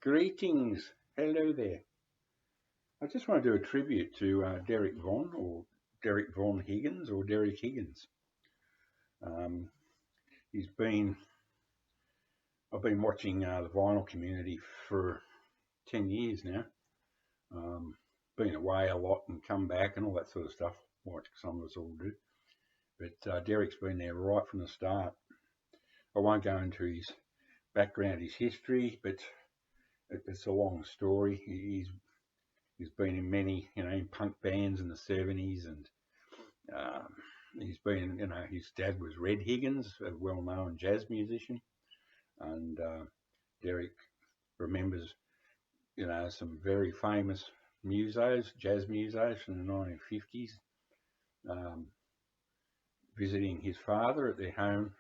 Greetings, hello there. I just want to do a tribute to Derek Von, or Derek Von Higgins, or Derek Higgins. Um, I've been watching the vinyl community for 10 years now. Been away a lot and come back and all that sort of stuff, like some of us all do. But Derek's been there right from the start. I won't go into his background, his history, but it's a long story. He's been in many, in punk bands in the 70s, and he's been, his dad was Red Higgins, a well-known jazz musician, and Derek remembers, some very famous jazz musos from the 1950s, visiting his father at their home.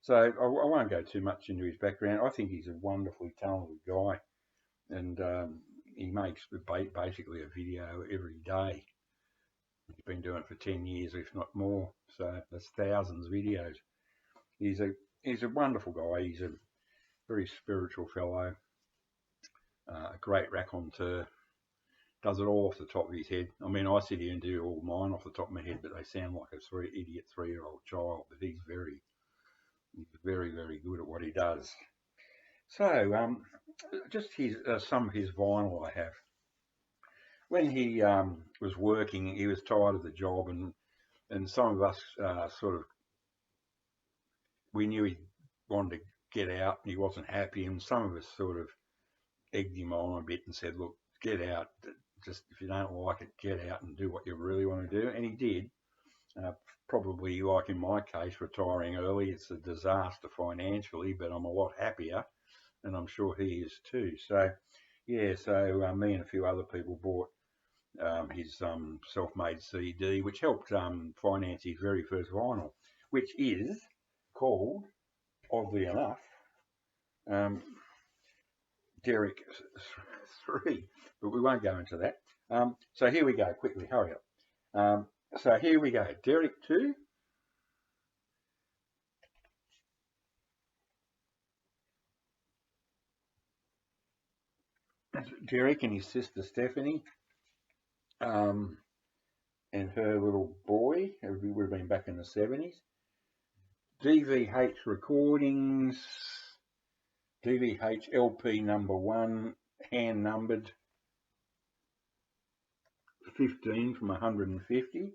So I won't go too much into his background. I think he's a wonderfully talented guy, and he makes basically a video every day. He's been doing it for 10 years, if not more. So that's thousands of videos. He's a wonderful guy. He's a very spiritual fellow, a great raconteur. Does it all off the top of his head. I mean, I sit here and do all mine off the top of my head, but they sound like a idiot 3-year-old child. But he's very, very good at what he does. So, just some of his vinyl I have. When he was working, he was tired of the job, and some of us we knew he wanted to get out and he wasn't happy, and some of us sort of egged him on a bit and said, look, get out, just if you don't like it, get out and do what you really want to do. And he did. Probably, like in my case, retiring early, it's a disaster financially, but I'm a lot happier, and I'm sure he is too. So yeah, me and a few other people bought his self-made CD, which helped finance his very first vinyl, which is called, oddly enough, Derek3, but we won't go into that. So here we go, quickly, hurry up. So here we go, Derek2. Derek and his sister Stephanie, and her little boy, who would have been back in the 70s. DVH recordings, DVH LP number 1, hand numbered, 15 from 150.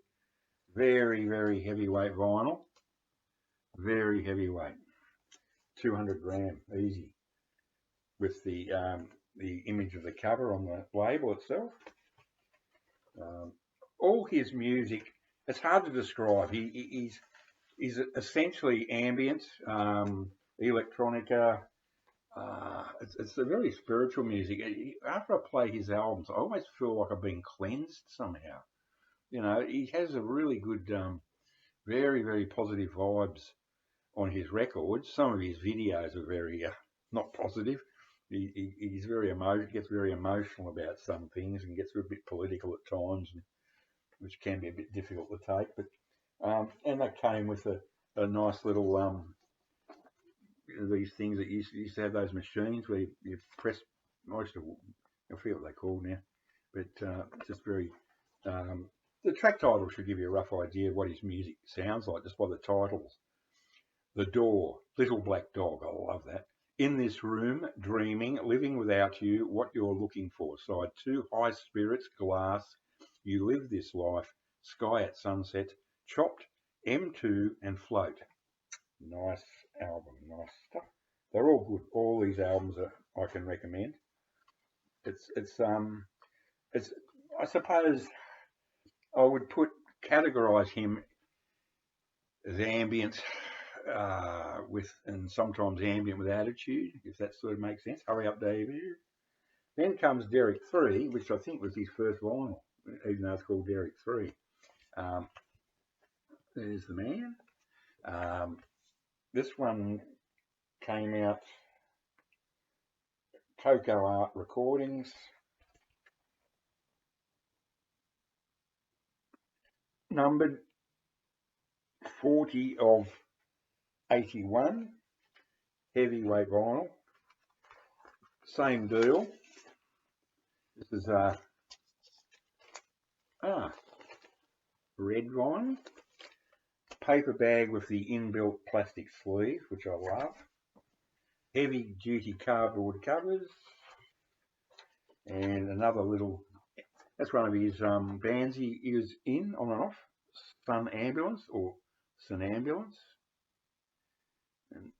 Very heavyweight vinyl. Very heavyweight. 200 gram, easy. With the image of the cover on the label itself. All his music, it's hard to describe. He's essentially ambient, electronica. It's a very spiritual music. After I play his albums, I always feel like I've been cleansed somehow. He has a really good, very positive vibes on his records. Some of his videos are very not positive. He's gets very emotional about some things and gets a bit political at times, which can be a bit difficult to take. But and that came with a nice little these things that used to have those machines where you press most of, I forget what they're called now, but just very. The track title should give you a rough idea of what his music sounds like just by the titles. The Door, Little Black Dog, I love that. In This Room, Dreaming, Living Without You, What You're Looking For. Side 2, High Spirits, Glass, You Live This Life, Sky at Sunset, Chopped, M2, and Float. Nice album, nice stuff. They're all good. All these albums I can recommend. It's I suppose I would categorize him as ambient and sometimes ambient with attitude, if that sort of makes sense. Hurry up, David. Then comes Derek3, which I think was his first vinyl, even though it's called Derek3. There's the man. This one came out Coco Art Recordings. Numbered 40 of 81, heavyweight vinyl. same deal. This is red vine. Paper bag with the inbuilt plastic sleeve, which I love. Heavy duty cardboard covers. And another little, that's one of his bands he is in on and off. Sun Ambulance or Sonambulance. And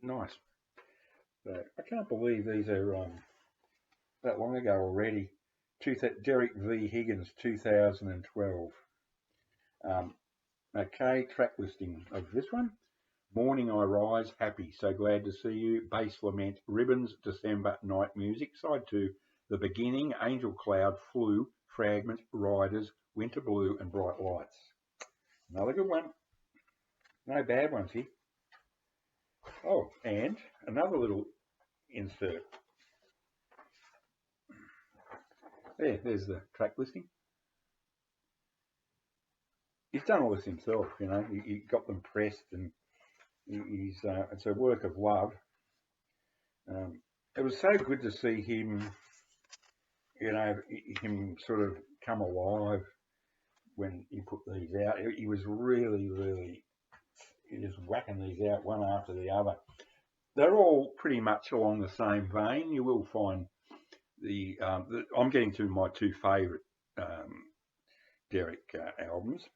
nice. So I can't believe these are that long ago already. Derek V. Higgins, 2012. Okay, track listing of this one. Morning I Rise, Happy, So Glad to See You, Bass Lament, Ribbons, December, Night Music, Side 2, The Beginning, Angel Cloud, Flu, Fragment, Riders, Winter Blue and Bright Lights. Another good one. No bad ones here. Oh, and another little insert. There's the track listing. He's done all this himself, you know. He got them pressed, and it's a work of love. It was so good to see him, you know, him sort of come alive when he put these out. He was really just whacking these out one after the other. They're all pretty much along the same vein. You will find I'm getting to my two favourite Derek albums.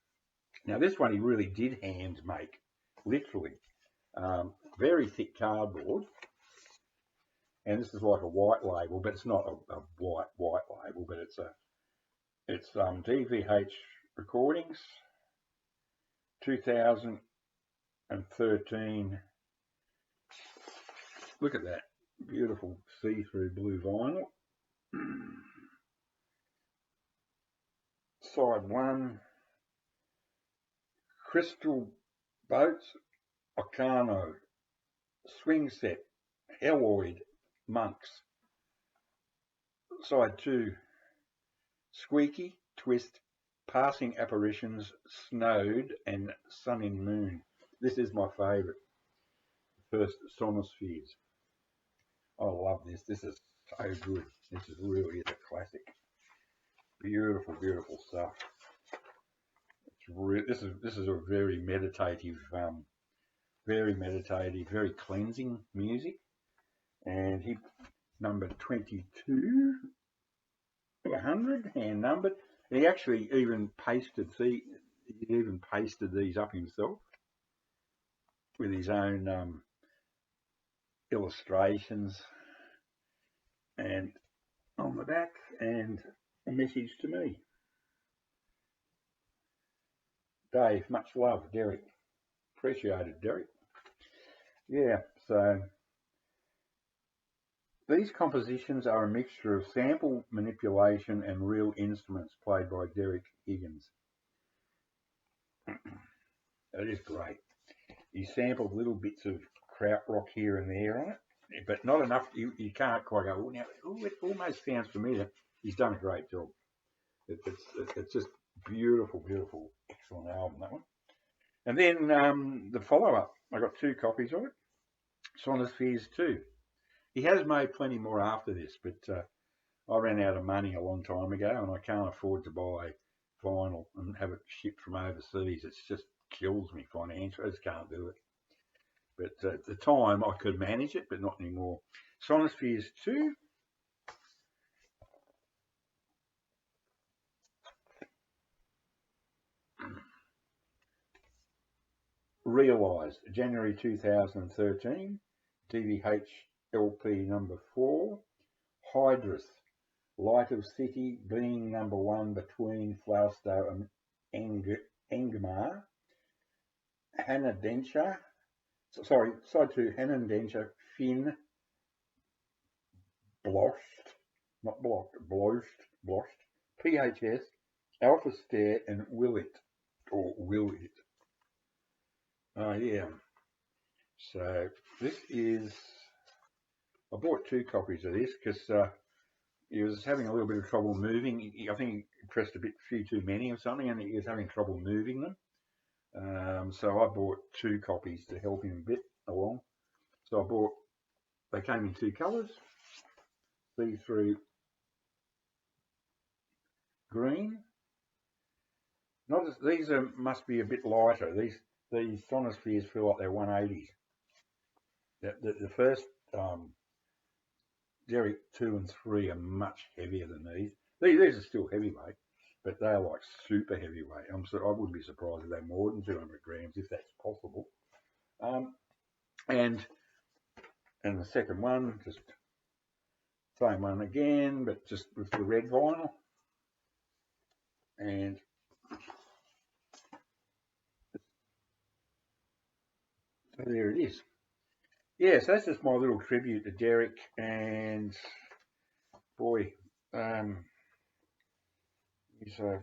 Now this one he really did hand make, literally. Very thick cardboard, and this is like a white label, but it's not a white label, but it's DVH Recordings, 2013. Look at that beautiful see-through blue vinyl. Side 1, Crystal Boats, Ocano, Swing Set, Helloid, Monks. Side 2, Squeaky, Twist, Passing Apparitions, Snowed and Sun and Moon. This is my favourite. First, Sonospheres. I love this. This is so good. This is really a classic. Beautiful, beautiful stuff. This is a very meditative, very cleansing music. And he numbered 22 to 100, hand numbered. He actually even pasted these up himself with his own illustrations and on the back, and a message to me. Dave, much love, Derek. Appreciated, Derek. Yeah, so these compositions are a mixture of sample manipulation and real instruments played by Derek Higgins. That is great. He sampled little bits of krautrock here and there on it, but not enough. You can't quite go, now, it almost sounds familiar. He's done a great job. It's just beautiful, beautiful, excellent album, that one. And then the follow-up, I got 2 copies of it, Sonospheres2. He has made plenty more after this, but I ran out of money a long time ago, and I can't afford to buy vinyl and have it shipped from overseas. It just kills me financially. I just can't do it. But at the time, I could manage it, but not anymore. Sonospheres2. Realised, January 2013, DVH LP number 4, Hydrus, Light of City, being number 1 between Flowstow and Angmar, Hanadentia, side 2, Hanadentia, Finn, Bloshed, not blocked, Bloshed, PHS, Alpha Stare and Will It. Oh yeah, so this is, I bought 2 copies of this because he was having a little bit of trouble moving. I think he pressed a few too many or something, and he was having trouble moving them. So I bought 2 copies to help him a bit along. So they came in 2 colours. see-through green. Not as, these are must be a bit lighter. These Sonospheres feel like they're 180s. The first Derek2 and 3 are much heavier than these. These are still heavyweight, but they're like super heavyweight. I wouldn't be surprised if they're more than 200 grams, if that's possible. And the second one, just same one again, but just with the red vinyl. And so there it is. Yeah, so that's just my little tribute to Derek, and boy, he's a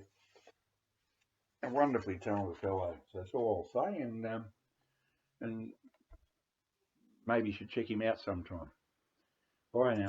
wonderfully talented fellow. So that's all I'll say, and maybe you should check him out sometime. Bye now.